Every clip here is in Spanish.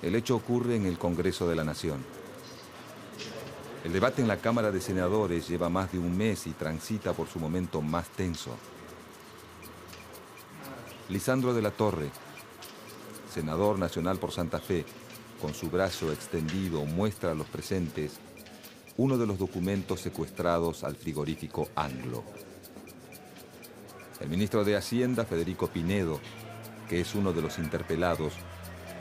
El hecho ocurre en el Congreso de la Nación. El debate en la Cámara de Senadores lleva más de un mes y transita por su momento más tenso. Lisandro de la Torre, senador nacional por Santa Fe, con su brazo extendido muestra a los presentes uno de los documentos secuestrados al frigorífico Anglo. El ministro de Hacienda, Federico Pinedo, que es uno de los interpelados,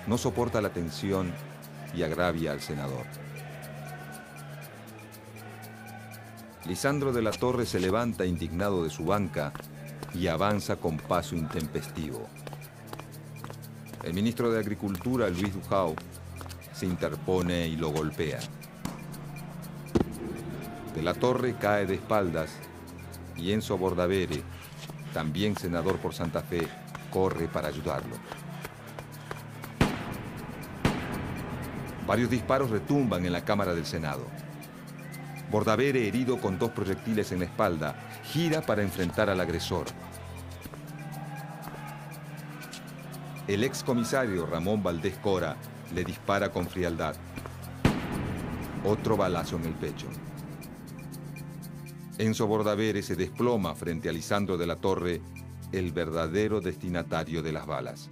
no soporta la tensión y agravia al senador. Lisandro de la Torre se levanta indignado de su banca y avanza con paso intempestivo. El ministro de Agricultura, Luis Dujau, se interpone y lo golpea. De la Torre cae de espaldas y Enzo Bordavere, también senador por Santa Fe, corre para ayudarlo. Varios disparos retumban en la Cámara del Senado. Bordavere, herido con 2 proyectiles en la espalda, gira para enfrentar al agresor. El excomisario Ramón Valdés Cora le dispara con frialdad. Otro balazo en el pecho. Enzo Bordavere se desploma frente a Lisandro de la Torre, el verdadero destinatario de las balas.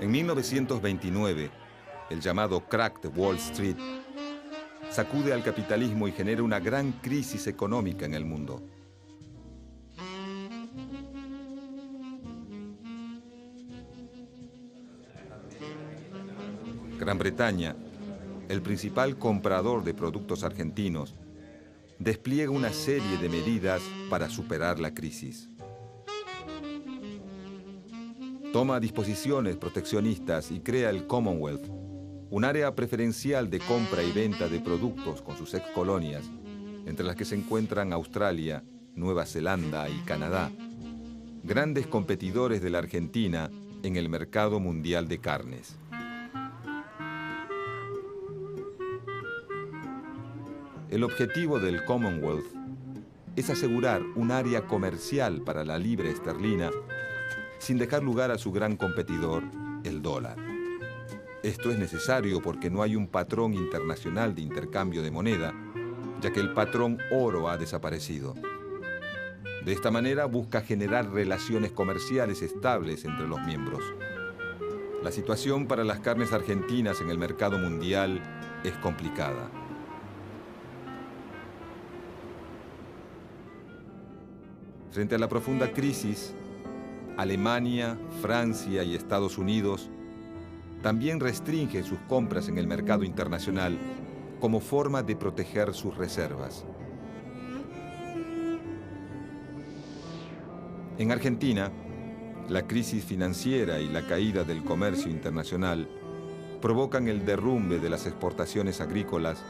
En 1929, el llamado crack de Wall Street sacude al capitalismo y genera una gran crisis económica en el mundo. Gran Bretaña, el principal comprador de productos argentinos, despliega una serie de medidas para superar la crisis. Toma disposiciones proteccionistas y crea el Commonwealth, un área preferencial de compra y venta de productos con sus excolonias, entre las que se encuentran Australia, Nueva Zelanda y Canadá, grandes competidores de la Argentina en el mercado mundial de carnes. El objetivo del Commonwealth es asegurar un área comercial para la libra esterlina sin dejar lugar a su gran competidor, el dólar. Esto es necesario porque no hay un patrón internacional de intercambio de moneda, ya que el patrón oro ha desaparecido. De esta manera busca generar relaciones comerciales estables entre los miembros. La situación para las carnes argentinas en el mercado mundial es complicada. Frente a la profunda crisis, Alemania, Francia y Estados Unidos también restringen sus compras en el mercado internacional como forma de proteger sus reservas. En Argentina, la crisis financiera y la caída del comercio internacional provocan el derrumbe de las exportaciones agrícolas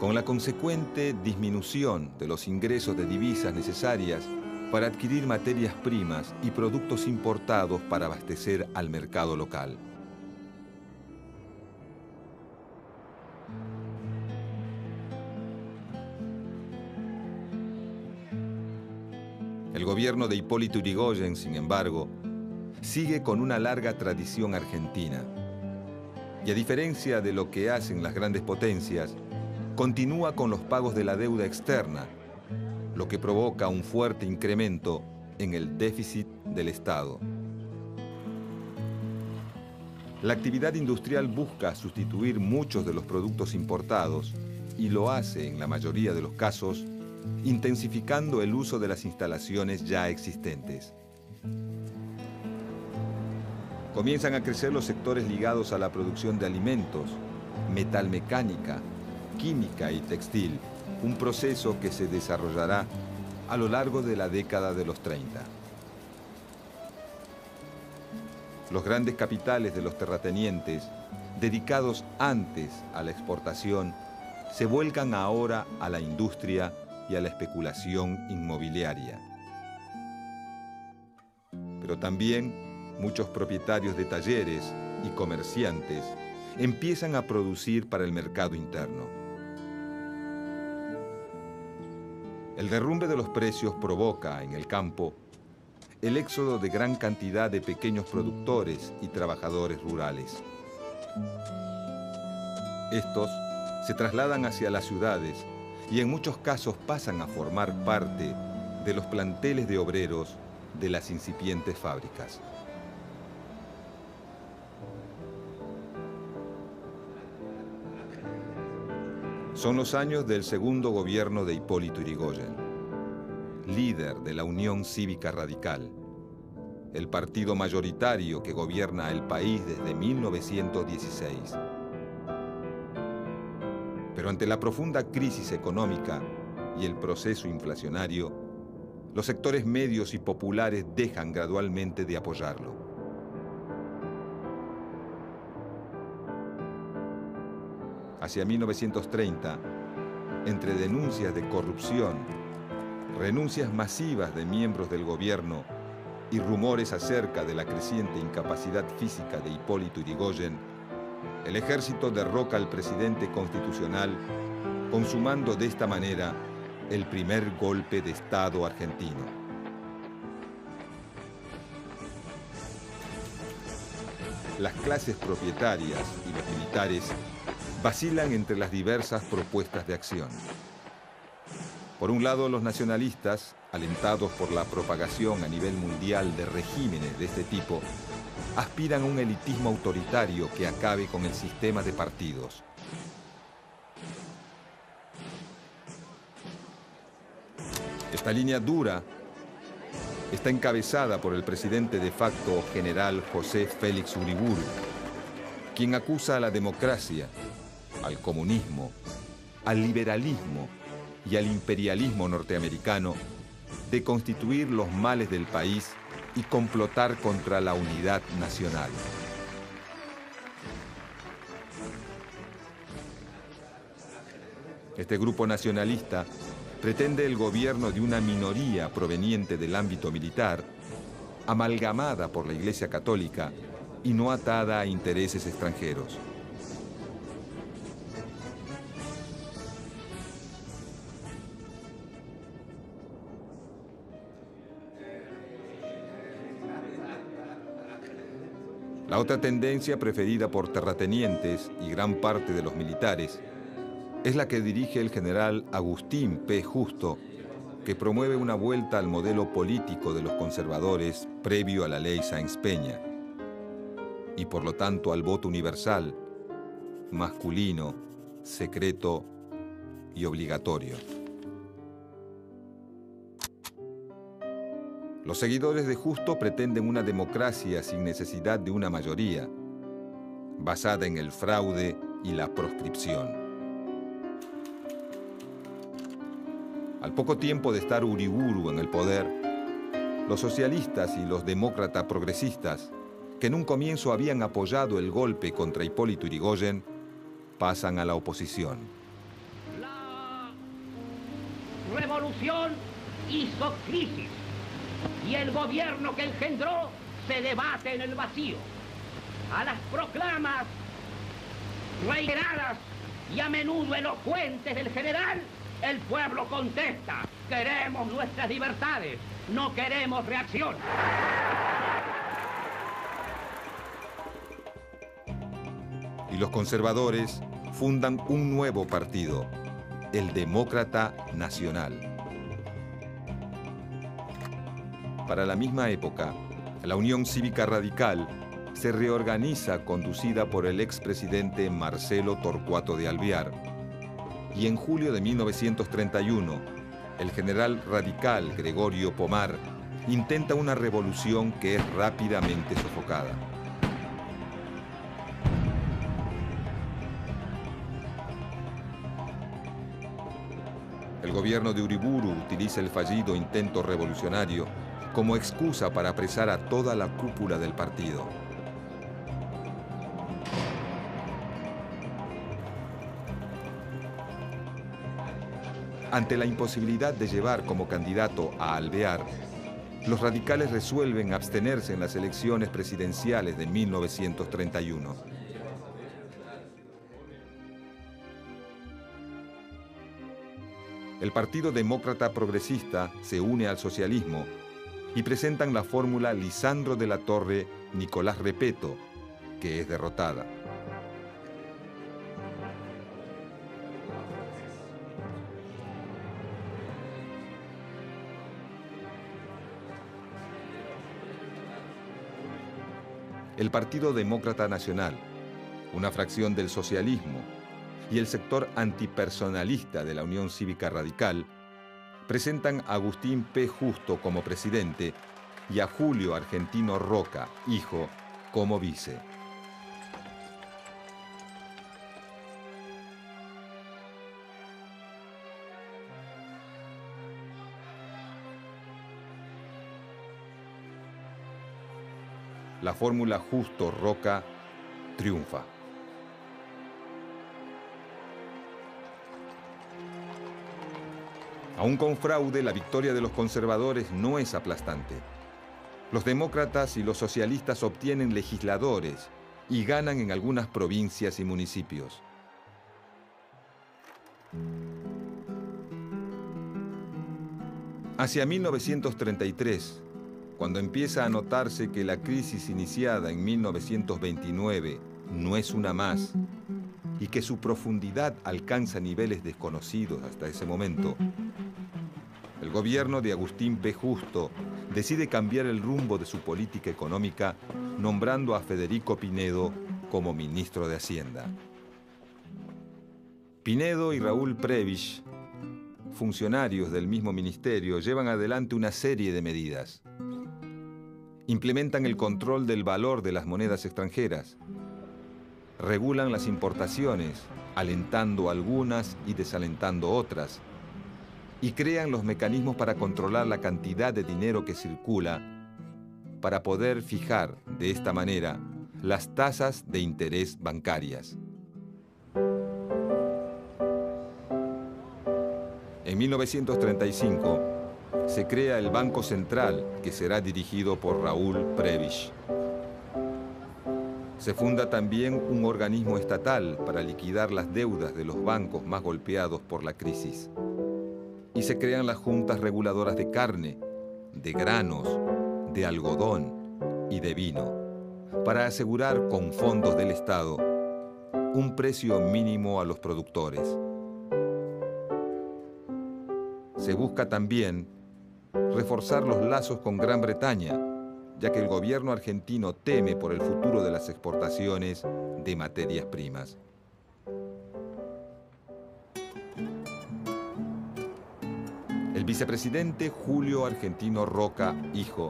con la consecuente disminución de los ingresos de divisas necesarias para adquirir materias primas y productos importados para abastecer al mercado local. El gobierno de Hipólito Yrigoyen, sin embargo, sigue con una larga tradición argentina. Y a diferencia de lo que hacen las grandes potencias, continúa con los pagos de la deuda externa, lo que provoca un fuerte incremento en el déficit del Estado. La actividad industrial busca sustituir muchos de los productos importados y lo hace, en la mayoría de los casos, intensificando el uso de las instalaciones ya existentes. Comienzan a crecer los sectores ligados a la producción de alimentos, metalmecánica, química y textil, un proceso que se desarrollará a lo largo de la década de los 30. Los grandes capitales de los terratenientes, dedicados antes a la exportación, se vuelcan ahora a la industria y a la especulación inmobiliaria. Pero también muchos propietarios de talleres y comerciantes empiezan a producir para el mercado interno. El derrumbe de los precios provoca en el campo el éxodo de gran cantidad de pequeños productores y trabajadores rurales. Estos se trasladan hacia las ciudades y en muchos casos pasan a formar parte de los planteles de obreros de las incipientes fábricas. Son los años del segundo gobierno de Hipólito Yrigoyen, líder de la Unión Cívica Radical, el partido mayoritario que gobierna el país desde 1916. Pero ante la profunda crisis económica y el proceso inflacionario, los sectores medios y populares dejan gradualmente de apoyarlo. Hacia 1930, entre denuncias de corrupción, renuncias masivas de miembros del gobierno y rumores acerca de la creciente incapacidad física de Hipólito Yrigoyen, el ejército derroca al presidente constitucional, consumando de esta manera el primer golpe de Estado argentino. Las clases propietarias y los militares vacilan entre las diversas propuestas de acción. Por un lado, los nacionalistas, alentados por la propagación a nivel mundial de regímenes de este tipo, aspiran a un elitismo autoritario que acabe con el sistema de partidos. Esta línea dura está encabezada por el presidente de facto general José Félix Uriburu, quien acusa a la democracia, al comunismo, al liberalismo y al imperialismo norteamericano de constituir los males del país y complotar contra la unidad nacional. Este grupo nacionalista pretende el gobierno de una minoría proveniente del ámbito militar, amalgamada por la Iglesia Católica y no atada a intereses extranjeros. La otra tendencia preferida por terratenientes y gran parte de los militares es la que dirige el general Agustín P. Justo, que promueve una vuelta al modelo político de los conservadores previo a la ley Sáenz Peña y por lo tanto al voto universal, masculino, secreto y obligatorio. Los seguidores de Justo pretenden una democracia sin necesidad de una mayoría, basada en el fraude y la proscripción. Al poco tiempo de estar Uriburu en el poder, los socialistas y los demócratas progresistas, que en un comienzo habían apoyado el golpe contra Hipólito Yrigoyen, pasan a la oposición. La revolución hizo crisis y el gobierno que engendró se debate en el vacío. A las proclamas reiteradas y a menudo elocuentes del general, el pueblo contesta: queremos nuestras libertades, no queremos reacción. Y los conservadores fundan un nuevo partido, el Demócrata Nacional. Para la misma época, la Unión Cívica Radical se reorganiza conducida por el expresidente Marcelo Torcuato de Alvear, y en julio de 1931, el general radical Gregorio Pomar intenta una revolución que es rápidamente sofocada. El gobierno de Uriburu utiliza el fallido intento revolucionario como excusa para apresar a toda la cúpula del partido. Ante la imposibilidad de llevar como candidato a Alvear, los radicales resuelven abstenerse en las elecciones presidenciales de 1931. El Partido Demócrata Progresista se une al socialismo y presentan la fórmula Lisandro de la Torre-Nicolás Repetto, que es derrotada. El Partido Demócrata Nacional, una fracción del socialismo, y el sector antipersonalista de la Unión Cívica Radical, presentan a Agustín P. Justo como presidente y a Julio Argentino Roca, hijo, como vice. La fórmula Justo-Roca triunfa. Aún con fraude, la victoria de los conservadores no es aplastante. Los demócratas y los socialistas obtienen legisladores y ganan en algunas provincias y municipios. Hacia 1933, cuando empieza a notarse que la crisis iniciada en 1929 no es una más y que su profundidad alcanza niveles desconocidos hasta ese momento, el gobierno de Agustín P. Justo decide cambiar el rumbo de su política económica, nombrando a Federico Pinedo como ministro de Hacienda. Pinedo y Raúl Prebisch, funcionarios del mismo ministerio, llevan adelante una serie de medidas. Implementan el control del valor de las monedas extranjeras. Regulan las importaciones, alentando algunas y desalentando otras. Y crean los mecanismos para controlar la cantidad de dinero que circula, para poder fijar, de esta manera, las tasas de interés bancarias. En 1935, se crea el Banco Central, que será dirigido por Raúl Prebisch. Se funda también un organismo estatal para liquidar las deudas de los bancos más golpeados por la crisis. Y se crean las juntas reguladoras de carne, de granos, de algodón y de vino, para asegurar con fondos del Estado un precio mínimo a los productores. Se busca también reforzar los lazos con Gran Bretaña, ya que el gobierno argentino teme por el futuro de las exportaciones de materias primas. El vicepresidente Julio Argentino Roca, hijo,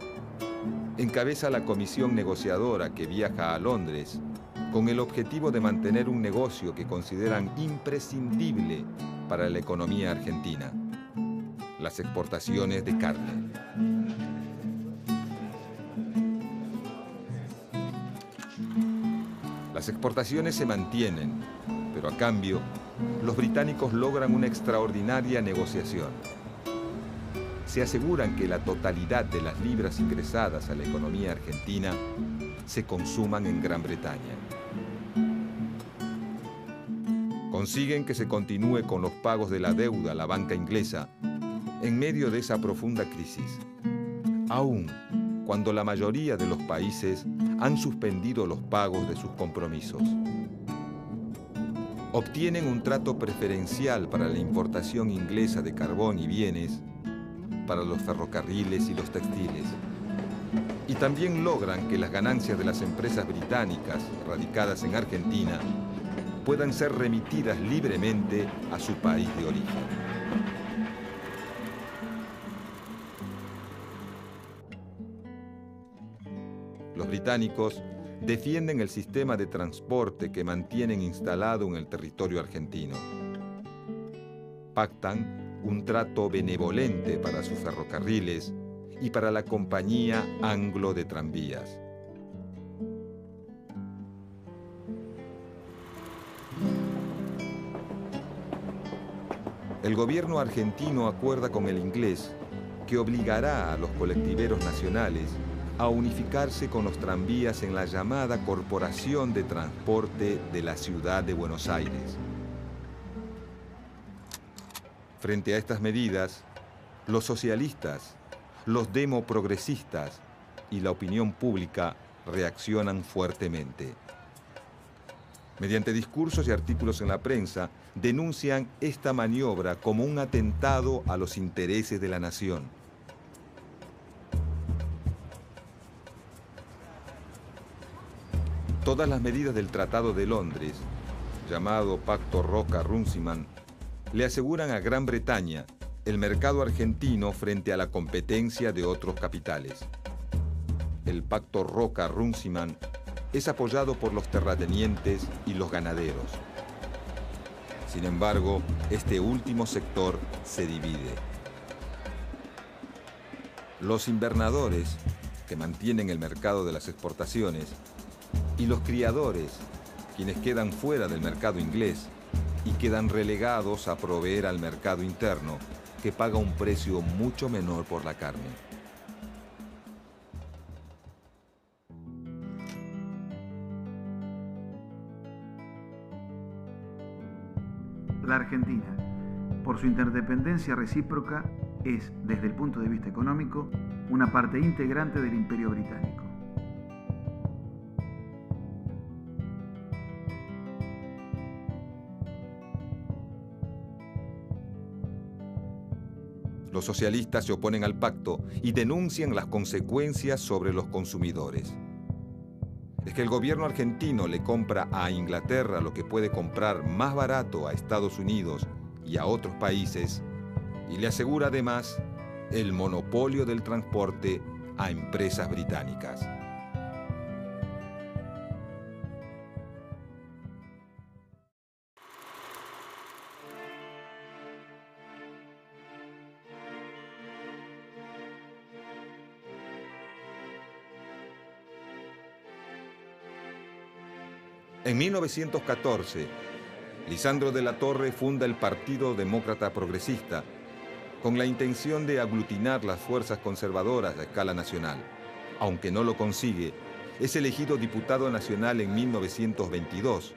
encabeza la comisión negociadora que viaja a Londres con el objetivo de mantener un negocio que consideran imprescindible para la economía argentina: las exportaciones de carne. Las exportaciones se mantienen, pero a cambio, los británicos logran una extraordinaria negociación. Se aseguran que la totalidad de las libras ingresadas a la economía argentina se consuman en Gran Bretaña. Consiguen que se continúe con los pagos de la deuda a la banca inglesa en medio de esa profunda crisis, aun cuando la mayoría de los países han suspendido los pagos de sus compromisos. Obtienen un trato preferencial para la importación inglesa de carbón y bienes, para los ferrocarriles y los textiles. Y también logran que las ganancias de las empresas británicas radicadas en Argentina puedan ser remitidas libremente a su país de origen. Los británicos defienden el sistema de transporte que mantienen instalado en el territorio argentino. Pactan un trato benevolente para sus ferrocarriles y para la compañía Anglo de tranvías. el gobierno argentino acuerda con el inglés que obligará a los colectiveros nacionales a unificarse con los tranvías en la llamada Corporación de Transporte de la Ciudad de Buenos Aires. Frente a estas medidas, los socialistas, los demoprogresistas y la opinión pública reaccionan fuertemente. Mediante discursos y artículos en la prensa, denuncian esta maniobra como un atentado a los intereses de la nación. Todas las medidas del Tratado de Londres, llamado Pacto Roca-Runciman, le aseguran a Gran Bretaña el mercado argentino frente a la competencia de otros capitales. El Pacto Roca-Runciman es apoyado por los terratenientes y los ganaderos. Sin embargo, este último sector se divide. Los invernadores, que mantienen el mercado de las exportaciones, y los criadores, quienes quedan fuera del mercado inglés y quedan relegados a proveer al mercado interno, que paga un precio mucho menor por la carne. La Argentina, por su interdependencia recíproca, es, desde el punto de vista económico, una parte integrante del Imperio Británico. Los socialistas se oponen al pacto y denuncian las consecuencias sobre los consumidores. Es que el gobierno argentino le compra a Inglaterra lo que puede comprar más barato a Estados Unidos y a otros países, y le asegura además el monopolio del transporte a empresas británicas. En 1914, Lisandro de la Torre funda el Partido Demócrata Progresista con la intención de aglutinar las fuerzas conservadoras a escala nacional. Aunque no lo consigue, es elegido diputado nacional en 1922,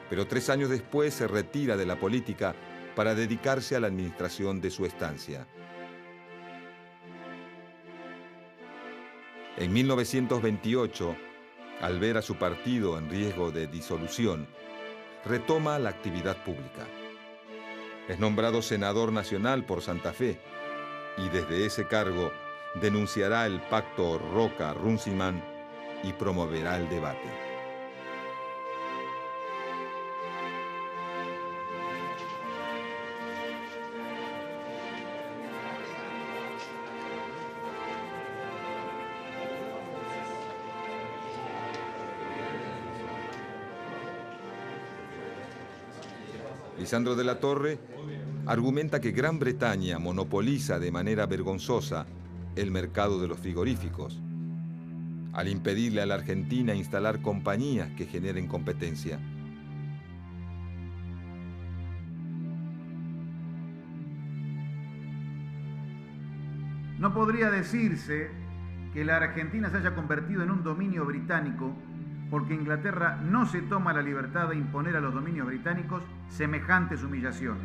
pero 3 años después se retira de la política para dedicarse a la administración de su estancia. En 1928, al ver a su partido en riesgo de disolución, retoma la actividad pública. Es nombrado senador nacional por Santa Fe y desde ese cargo denunciará el Pacto Roca-Runciman y promoverá el debate. Lisandro de la Torre argumenta que Gran Bretaña monopoliza de manera vergonzosa el mercado de los frigoríficos, al impedirle a la Argentina instalar compañías que generen competencia. No podría decirse que la Argentina se haya convertido en un dominio británico porque Inglaterra no se toma la libertad de imponer a los dominios británicos semejantes humillaciones.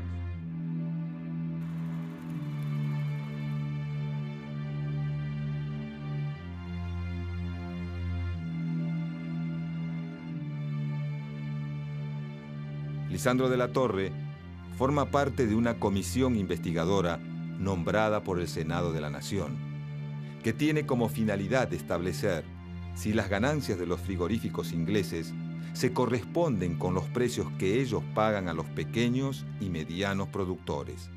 Lisandro de la Torre forma parte de una comisión investigadora nombrada por el Senado de la Nación, que tiene como finalidad establecer si las ganancias de los frigoríficos ingleses se corresponden con los precios que ellos pagan a los pequeños y medianos productores.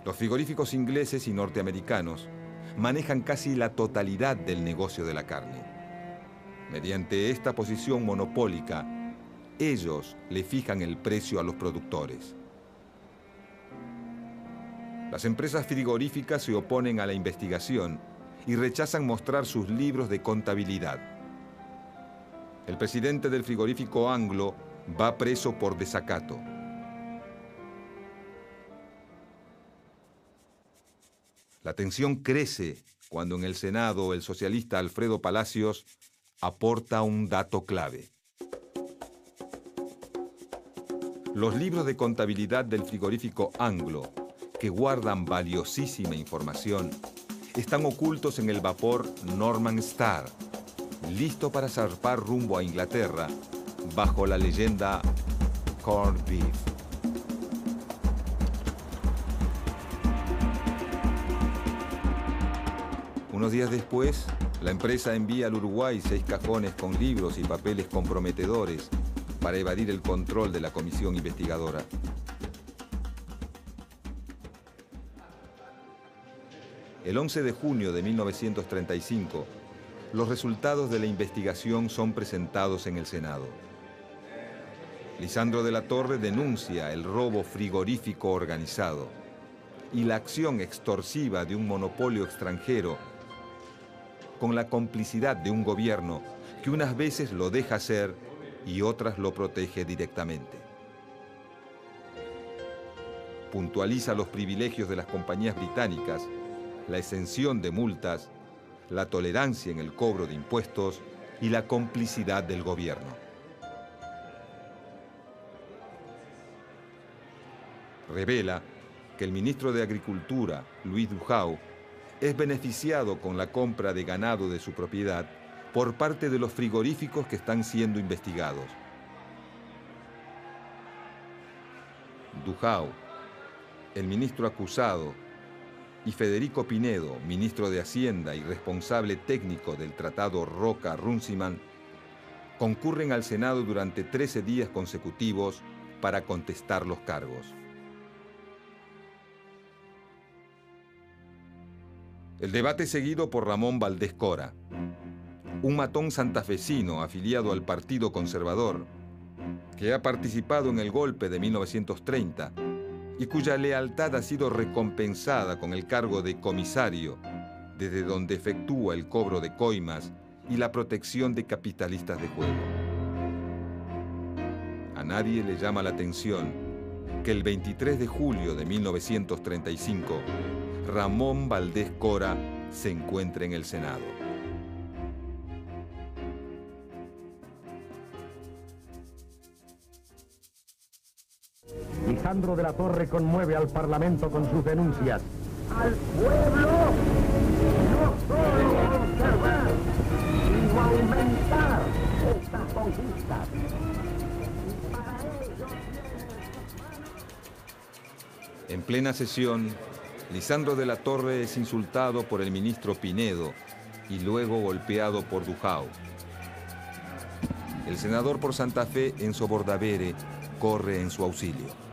Los frigoríficos ingleses y norteamericanos manejan casi la totalidad del negocio de la carne. Mediante esta posición monopólica, ellos le fijan el precio a los productores. Las empresas frigoríficas se oponen a la investigación y rechazan mostrar sus libros de contabilidad. El presidente del frigorífico Anglo Va preso por desacato. La tensión crece cuando en el Senado el socialista Alfredo Palacios aporta un dato clave. Los libros de contabilidad del frigorífico Anglo, que guardan valiosísima información, están ocultos en el vapor Norman Star, listo para zarpar rumbo a Inglaterra, bajo la leyenda Corned Beef. Unos días después, la empresa envía al Uruguay 6 cajones con libros y papeles comprometedores para evadir el control de la comisión investigadora. El 11 de junio de 1935, los resultados de la investigación son presentados en el Senado. Lisandro de la Torre denuncia el robo frigorífico organizado y la acción extorsiva de un monopolio extranjero con la complicidad de un gobierno que unas veces lo deja hacer y otras lo protege directamente. Puntualiza los privilegios de las compañías británicas, la exención de multas, la tolerancia en el cobro de impuestos y la complicidad del gobierno. Revela que el ministro de Agricultura, Luis Dujau, es beneficiado con la compra de ganado de su propiedad por parte de los frigoríficos que están siendo investigados. Dujau, el ministro acusado, y Federico Pinedo, ministro de Hacienda y responsable técnico del Tratado Roca-Runciman, concurren al Senado durante 13 días consecutivos para contestar los cargos. El debate es seguido por Ramón Valdés Cora, un matón santafesino afiliado al Partido Conservador, que ha participado en el golpe de 1930 y cuya lealtad ha sido recompensada con el cargo de comisario, desde donde efectúa el cobro de coimas y la protección de capitalistas de juego. A nadie le llama la atención que el 23 de julio de 1935, Ramón Valdés Cora se encuentra en el Senado. Lisandro de la Torre conmueve al Parlamento con sus denuncias. Al pueblo no solo observar, sino aumentar estas conquistas. En plena sesión, Lisandro de la Torre es insultado por el ministro Pinedo y luego golpeado por Dujau. El senador por Santa Fe, Enzo Bordavere, corre en su auxilio.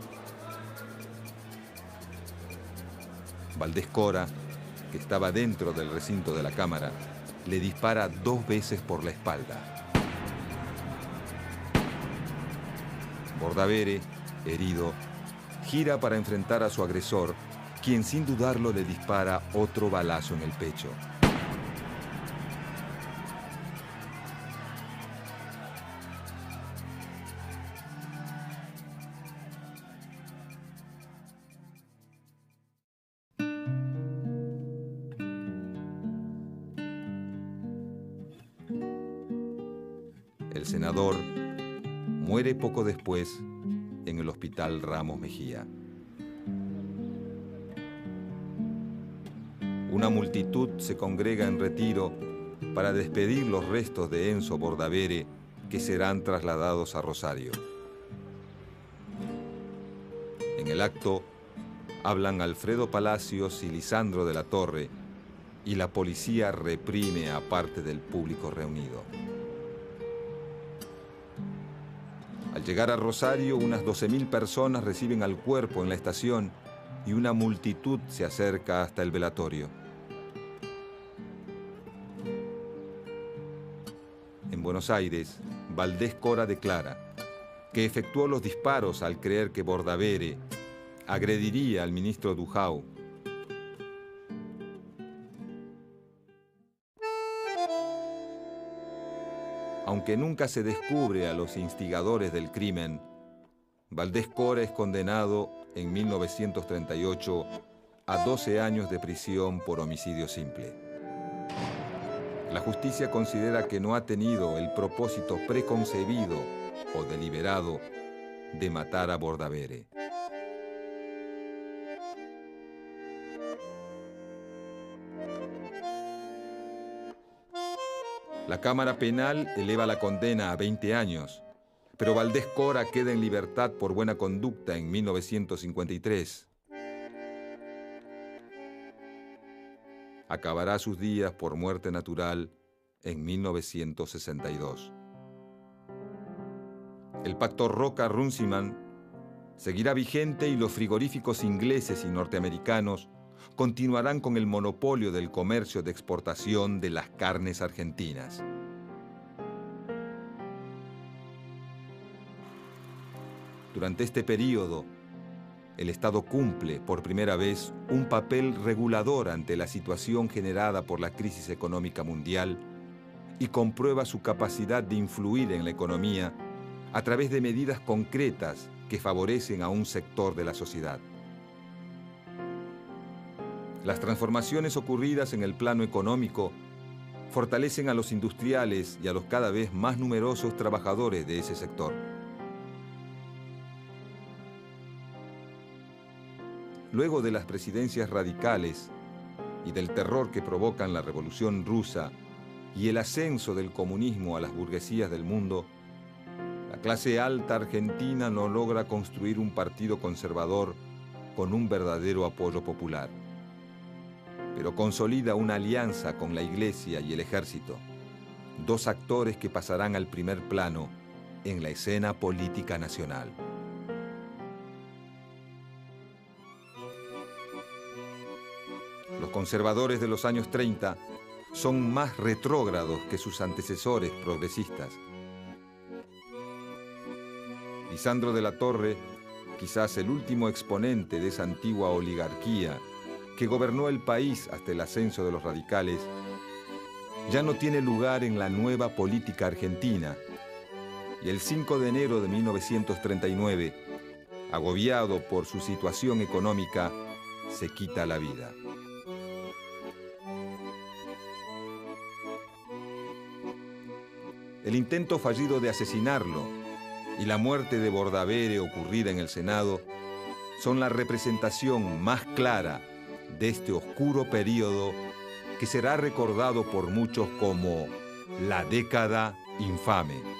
Valdés Cora, que estaba dentro del recinto de la Cámara, le dispara 2 veces por la espalda. Bordavere, herido, gira para enfrentar a su agresor, quien sin dudarlo le dispara otro balazo en el pecho. El senador muere poco después en el Hospital Ramos Mejía. Una multitud se congrega en retiro para despedir los restos de Enzo Bordavere, que serán trasladados a Rosario. En el acto hablan Alfredo Palacios y Lisandro de la Torre, y la policía reprime a parte del público reunido. Al llegar a Rosario, unas 12.000 personas reciben al cuerpo en la estación y una multitud se acerca hasta el velatorio. En Buenos Aires, Valdés Cora declara que efectuó los disparos al creer que Bordavere agrediría al ministro Dujau. aunque nunca se descubre a los instigadores del crimen, Valdés Cora es condenado en 1938 a 12 años de prisión por homicidio simple. La justicia considera que no ha tenido el propósito preconcebido o deliberado de matar a Bordaberry. La Cámara Penal eleva la condena a 20 años, pero Valdés Cora queda en libertad por buena conducta en 1953. Acabará sus días por muerte natural en 1962. El pacto Roca-Runciman seguirá vigente y los frigoríficos ingleses y norteamericanos continuarán con el monopolio del comercio de exportación de las carnes argentinas. Durante este período, el Estado cumple por primera vez un papel regulador ante la situación generada por la crisis económica mundial y comprueba su capacidad de influir en la economía a través de medidas concretas que favorecen a un sector de la sociedad. Las transformaciones ocurridas en el plano económico fortalecen a los industriales y a los cada vez más numerosos trabajadores de ese sector. Luego de las presidencias radicales y del terror que provocan la Revolución Rusa y el ascenso del comunismo a las burguesías del mundo, la clase alta argentina no logra construir un partido conservador con un verdadero apoyo popular, pero consolida una alianza con la Iglesia y el Ejército, dos actores que pasarán al primer plano en la escena política nacional. Los conservadores de los años 30 son más retrógrados que sus antecesores progresistas. Lisandro de la Torre, quizás el último exponente de esa antigua oligarquía que gobernó el país hasta el ascenso de los radicales, ya no tiene lugar en la nueva política argentina, y el 5 de enero de 1939, agobiado por su situación económica, se quita la vida. El intento fallido de asesinarlo y la muerte de Bordaberry ocurrida en el Senado son la representación más clara de este oscuro periodo que será recordado por muchos como la década infame.